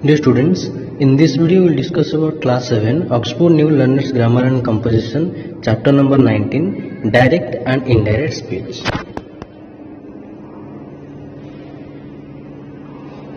Dear students, in this video we will discuss about class 7 Oxford New Learners Grammar and Composition, chapter number 19, Direct and Indirect Speech.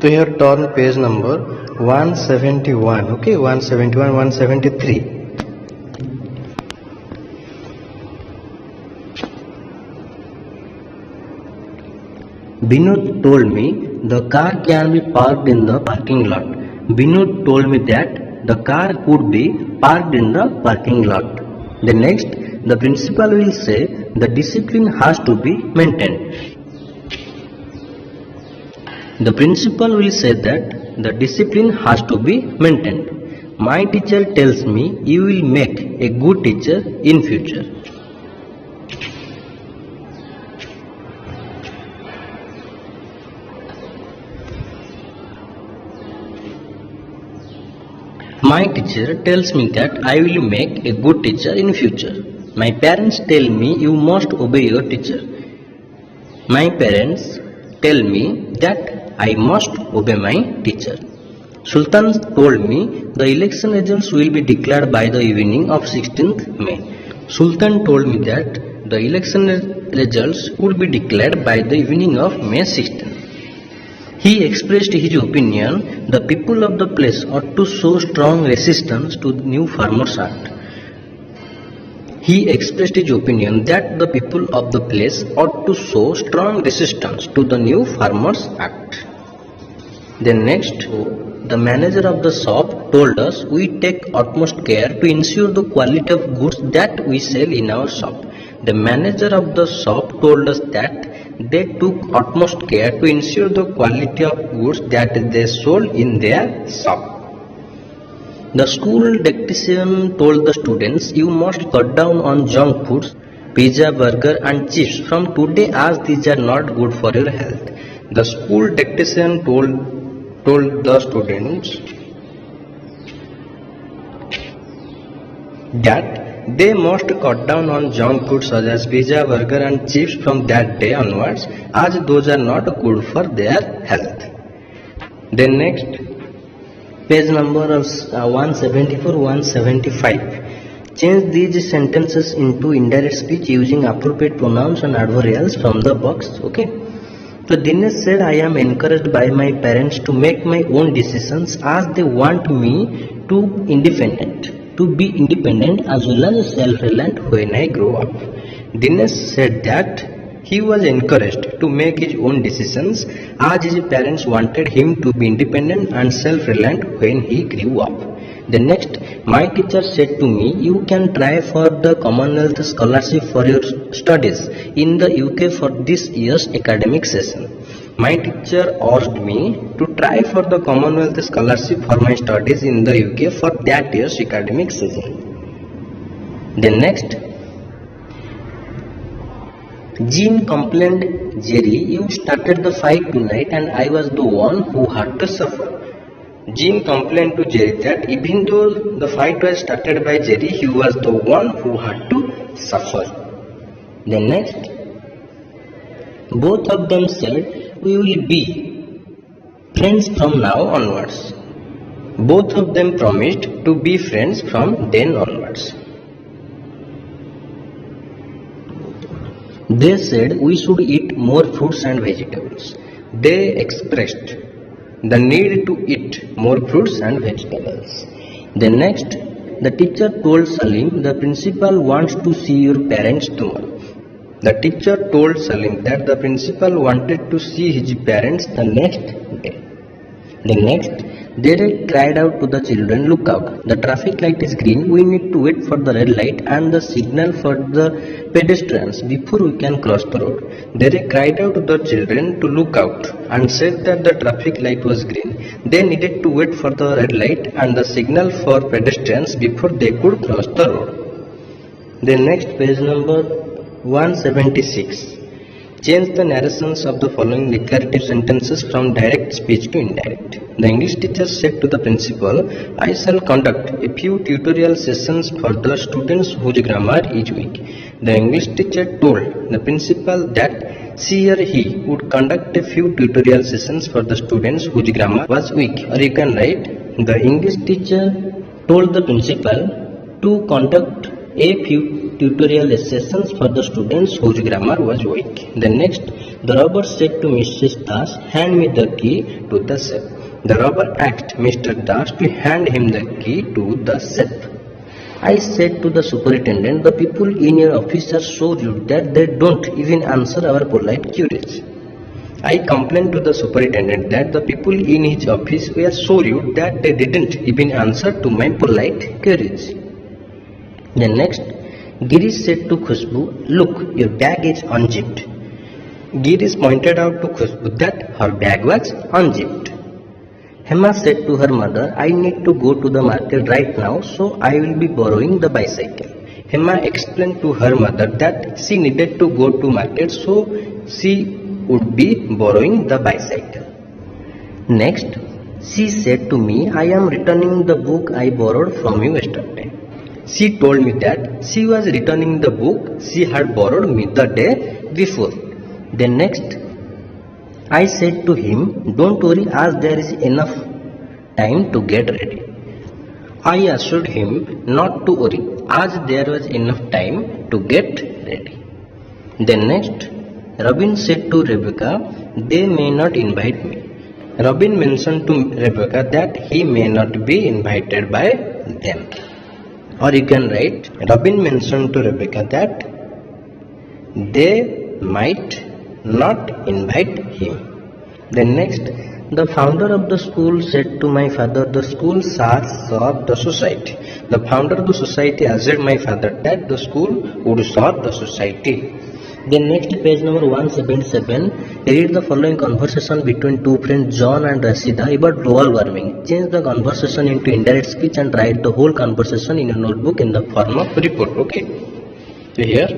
So here turn page number 171, okay, 171, 173. Binod told me the car can be parked in the parking lot. Binod told me that the car could be parked in the parking lot. The next, the principal will say the discipline has to be maintained. The principal will say that the discipline has to be maintained. My teacher tells me you will make a good teacher in future. My teacher tells me that I will make a good teacher in future. My parents tell me you must obey your teacher. My parents tell me that I must obey my teacher. Sultan told me the election results will be declared by the evening of 16th May. Sultan told me that the election results would be declared by the evening of May 16th. He expressed his opinion the people of the place ought to show strong resistance to the new Farmers Act. He expressed his opinion that the people of the place ought to show strong resistance to the new Farmers Act. Then next, the manager of the shop told us we take utmost care to ensure the quality of goods that we sell in our shop. The manager of the shop told us that they took utmost care to ensure the quality of goods that they sold in their shop. The school dietitian told the students you must cut down on junk foods, pizza, burger and chips from today as these are not good for your health. The school dietitian told the students that they must cut down on junk foods such as pizza, burger and chips from that day onwards as those are not good for their health. Then next, page number 174, 175. Change these sentences into indirect speech using appropriate pronouns and adverbials from the box. Okay. So Dinesh said, I am encouraged by my parents to make my own decisions as they want me to be independent as well as self-reliant when I grow up. Dinesh said that he was encouraged to make his own decisions as his parents wanted him to be independent and self-reliant when he grew up. The next, my teacher said to me, you can try for the Commonwealth Scholarship for your studies in the UK for this year's academic session. My teacher urged me to try for the Commonwealth Scholarship for my studies in the UK for that year's academic session. Then next, Jean complained, Jerry, you started the fight tonight and I was the one who had to suffer. Jean complained to Jerry that even though the fight was started by Jerry, he was the one who had to suffer. Then next, both of them said, we will be friends from now onwards. Both of them promised to be friends from then onwards. They said we should eat more fruits and vegetables. They expressed the need to eat more fruits and vegetables. Then next, the teacher told Salim the principal wants to see your parents tomorrow. The teacher told Salim that the principal wanted to see his parents the next day. The next, they cried out to the children, look out, the traffic light is green, we need to wait for the red light and the signal for the pedestrians before we can cross the road. They cried out to the children to look out and said that the traffic light was green. They needed to wait for the red light and the signal for pedestrians before they could cross the road. The next, page number 176. Change the narrations of the following declarative sentences from direct speech to indirect. The English teacher said to the principal, I shall conduct a few tutorial sessions for the students whose grammar is weak. The English teacher told the principal that She or he would conduct a few tutorial sessions for the students whose grammar was weak. Or you can write, the English teacher told the principal to conduct a few tutorial sessions for the students whose grammar was weak. Then next, the robber said to Mrs. Das, hand me the key to the safe. The robber asked Mr. Das to hand him the key to the safe. I said to the superintendent, the people in your office are so rude that they don't even answer our polite queries. I complained to the superintendent that the people in his office were so rude that they didn't even answer to my polite queries. Then next, Girish said to Khushbu, look, your bag is unzipped. Girish pointed out to Khushbu that her bag was unzipped. Hema said to her mother, I need to go to the market right now, so I will be borrowing the bicycle. Hema explained to her mother that she needed to go to market, so she would be borrowing the bicycle. Next, she said to me, I am returning the book I borrowed from you yesterday. She told me that she was returning the book she had borrowed me the day before. Then next, I said to him, don't worry, as there is enough time to get ready. I assured him not to worry, as there was enough time to get ready. Then next, Robin said to Rebecca, they may not invite me. Robin mentioned to Rebecca that he may not be invited by them. Or you can write, Robin mentioned to Rebecca that they might not invite him. Then next, the founder of the school said to my father, the school shall serve the society. The founder of the society assured my father that the school would serve the society. Then next, page number 177, read the following conversation between two friends John and Rashida about global warming. Change the conversation into indirect speech and write the whole conversation in a notebook in the form of report. Okay. So here,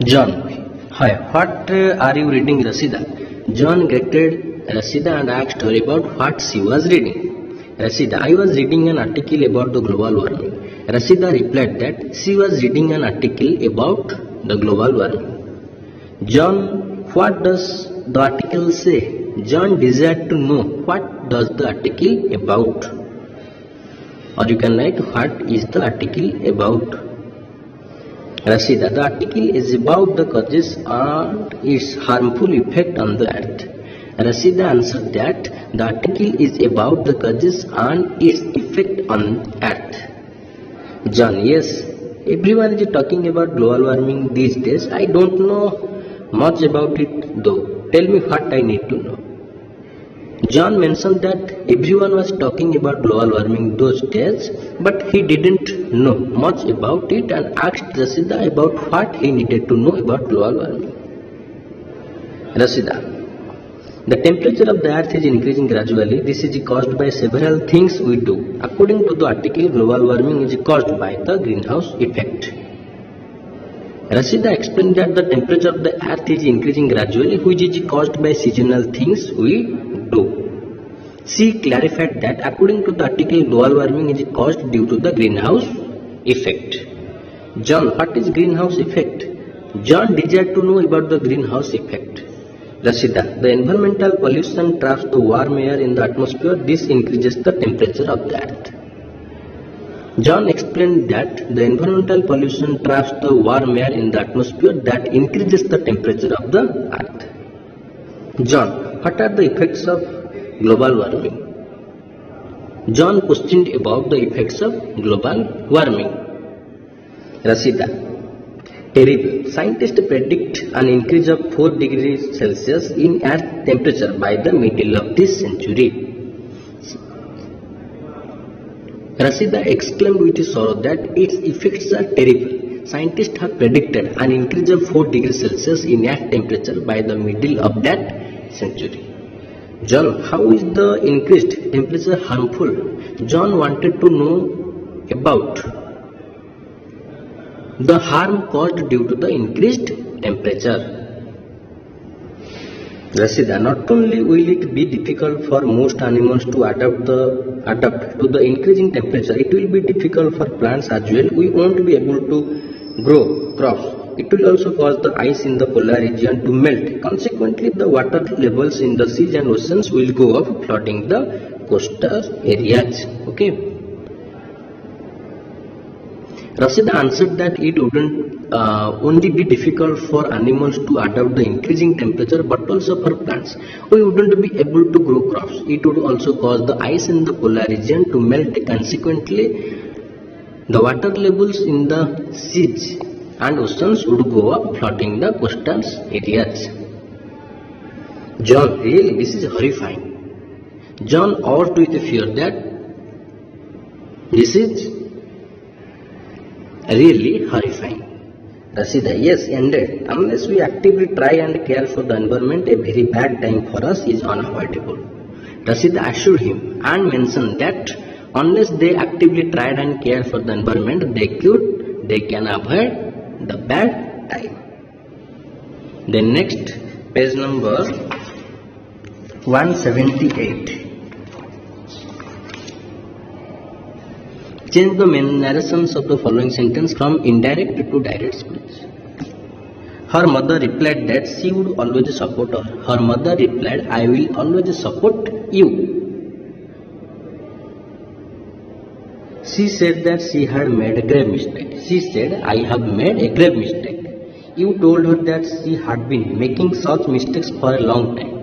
John, hi, what are you reading, Rashida? John greeted Rashida and asked her about what she was reading. Rashida, I was reading an article about the global warming. Rashida replied that she was reading an article about the global warming. John, what does the article say? John desired to know what does the article about. Or you can write, what is the article about? Rashida, the article is about the causes and its harmful effect on the earth. Rashida answered that the article is about the causes and its effect on earth. John, yes, everyone is talking about global warming these days. I don't know much about it though. Tell me what I need to know. John mentioned that everyone was talking about global warming those days, but he didn't know much about it and asked Rashida about what he needed to know about global warming. Rashida, the temperature of the earth is increasing gradually. This is caused by several things we do. According to the article, global warming is caused by the greenhouse effect. Rashida explained that the temperature of the earth is increasing gradually, which is caused by seasonal things we do. She clarified that according to the article, global warming is caused due to the greenhouse effect. John, what is greenhouse effect? John desired to know about the greenhouse effect. Rashida, the environmental pollution traps the warm air in the atmosphere. This increases the temperature of the earth. John explained that the environmental pollution traps the warm air in the atmosphere that increases the temperature of the earth. John, what are the effects of global warming? John questioned about the effects of global warming. Rashida, terrible. Scientists predict an increase of 4 degrees Celsius in earth temperature by the middle of this century. Rashida exclaimed with sorrow that its effects are terrible. Scientists have predicted an increase of 4 degrees Celsius in earth temperature by the middle of that century. John, how is the increased temperature harmful? John wanted to know about the harm caused due to the increased temperature. Rashida, not only will it be difficult for most animals to adapt to the increasing temperature, it will be difficult for plants as well. We won't be able to grow crops It will also cause the ice in the polar region to melt. Consequently, the water levels in the seas and oceans will go up, flooding the coastal areas. Okay. Rashida answered that it wouldn't only be difficult for animals to adapt the increasing temperature but also for plants. We wouldn't be able to grow crops. It would also cause the ice in the polar region to melt. Consequently, the water levels in the seas and oceans would go up, flooding the coastal areas. John, really, this is horrifying. John asked with fear that this is really horrifying. Rashida, yes, indeed. Unless we actively try and care for the environment, a very bad time for us is unavoidable. Rashida assured him and mentioned that unless they actively tried and cared for the environment, they can avoid the bad time. Then next, page number 178. Change the main narrations of the following sentence from indirect to direct speech. Her mother replied that she would always support her. Her mother replied, I will always support you. She said that she had made a grave mistake. She said, I have made a grave mistake. You told her that she had been making such mistakes for a long time.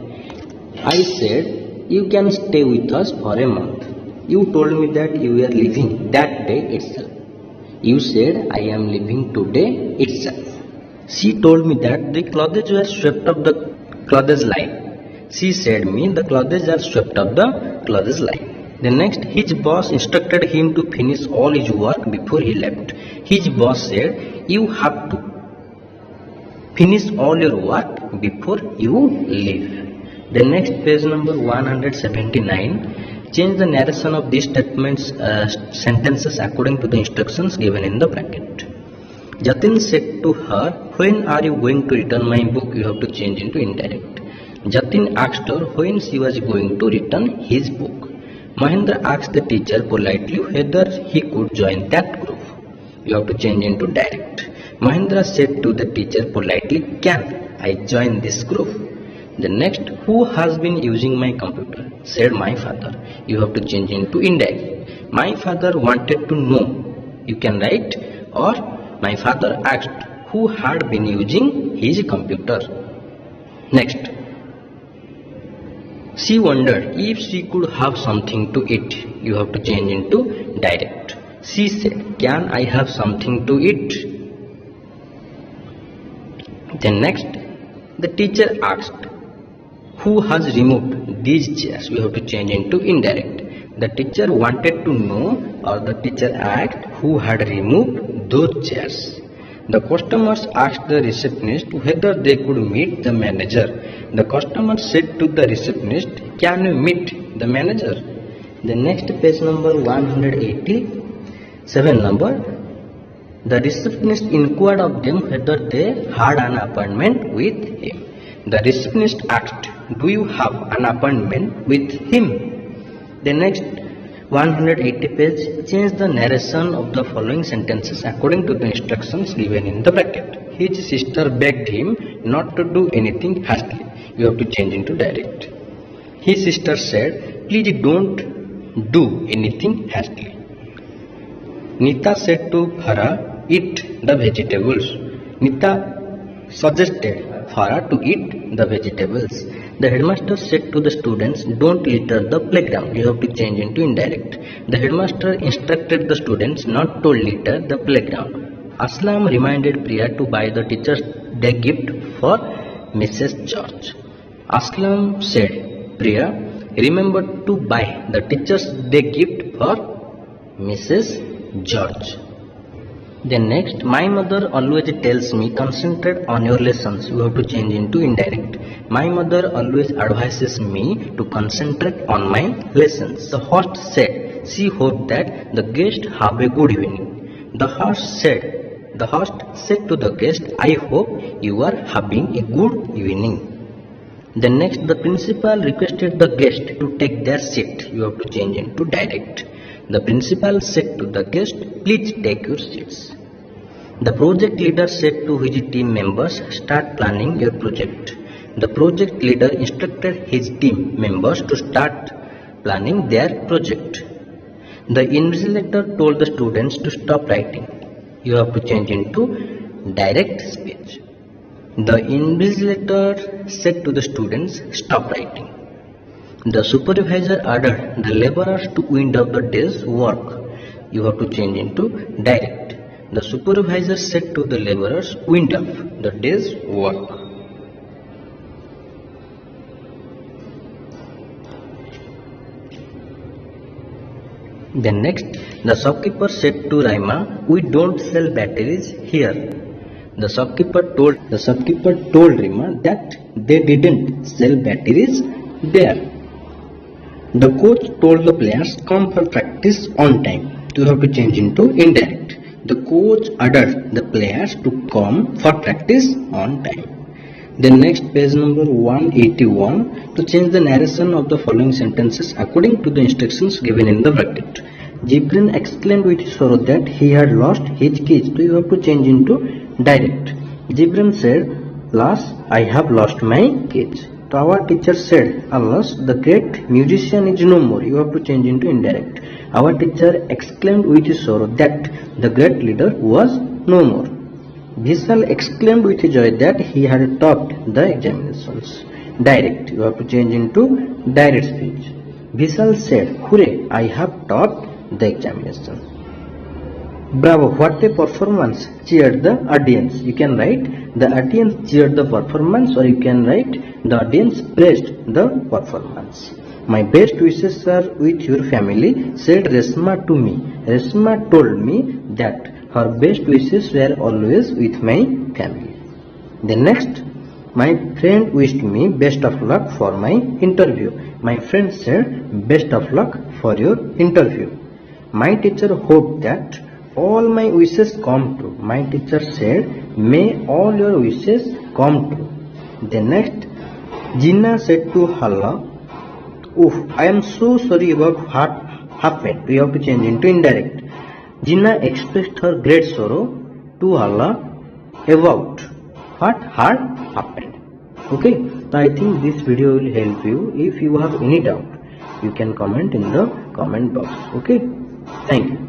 I said, you can stay with us for a month. You told me that you were leaving that day itself. You said, I am leaving today itself. She told me that the clothes were swept up the clothes line. She said me the clothes are swept up the clothes line. The next, his boss instructed him to finish all his work before he left. His boss said, you have to finish all your work before you leave. The next, page number 179. Change the narration of these statements, sentences according to the instructions given in the bracket. Jatin said to her, when are you going to return my book? You have to change into indirect. Jatin asked her when she was going to return his book. Mahendra asked the teacher politely whether he could join that group. You have to change into direct. Mahendra said to the teacher politely, can I join this group? The next, who has been using my computer? Said my father. You have to change into indirect. My father wanted to know. You can write, or my father asked who had been using his computer. Next, she wondered if she could have something to eat. You have to change into direct. She said, can I have something to eat? Then next, the teacher asked, who has removed these chairs? We have to change into indirect. The teacher wanted to know, or the teacher asked who had removed those chairs. The customers asked the receptionist whether they could meet the manager. The customer said to the receptionist, can you meet the manager? The next, page number 187 number. The receptionist inquired of them whether they had an appointment with him. The receptionist asked, do you have an appointment with him? The next 180 page, change the narration of the following sentences according to the instructions given in the bracket. His sister begged him not to do anything hastily. You have to change into direct. His sister said, please don't do anything hastily. Nita said to Farah, eat the vegetables. Nita suggested Farah to eat the vegetables. The headmaster said to the students, don't litter the playground. You have to change into indirect. The headmaster instructed the students not to litter the playground. Aslam reminded Priya to buy the teacher's day gift for Mrs. George. Aslam said, Priya, remember to buy the teacher's day gift for Mrs. George. Then next, my mother always tells me concentrate on your lessons. You have to change into indirect. My mother always advises me to concentrate on my lessons. The host said she hoped that the guests have a good evening. The host said to the guest, I hope you are having a good evening. Then next, the principal requested the guest to take their seat. You have to change into direct. The principal said to the guest, please take your seats. The project leader said to his team members, start planning your project. The project leader instructed his team members to start planning their project. The invigilator told the students to stop writing. You have to change into direct speech. The invigilator said to the students, stop writing. The supervisor ordered the laborers to wind up the day's work. You have to change into direct. The supervisor said to the laborers, wind up the day's work. Then next, the shopkeeper said to Raima, we don't sell batteries here. The shopkeeper told Rima that they didn't sell batteries there. The coach told the players, come for practice on time. You have to change into indirect. The coach ordered the players to come for practice on time. Then next, page number 181, to change the narration of the following sentences according to the instructions given in the bracket. Jibrin exclaimed with sorrow that he had lost his keys. So you have to change into direct. Jibrin said, Alas, I have lost my keys. So our teacher said, Alas, the great musician is no more. You have to change into indirect. Our teacher exclaimed with sorrow that the great leader was no more. Vishal exclaimed with joy that he had topped the examinations. Direct. You have to change into direct speech. Vishal said, Hooray, I have topped the examination. Bravo, what a performance, cheered the audience. You can write the audience cheered the performance, or you can write the audience praised the performance. My best wishes are with your family, said Resma to me. Resma told me that her best wishes were always with my family. The next, my friend wished me best of luck for my interview. My friend said, best of luck for your interview. My teacher hoped that all my wishes come true. My teacher said, may all your wishes come true. The next, Jina said to Halla, Oof, I am so sorry about what happened. We have to change into indirect. Jina expressed her great sorrow to Halla about what had happened. Okay, so I think this video will help you. If you have any doubt, you can comment in the comment box. Okay, thank you.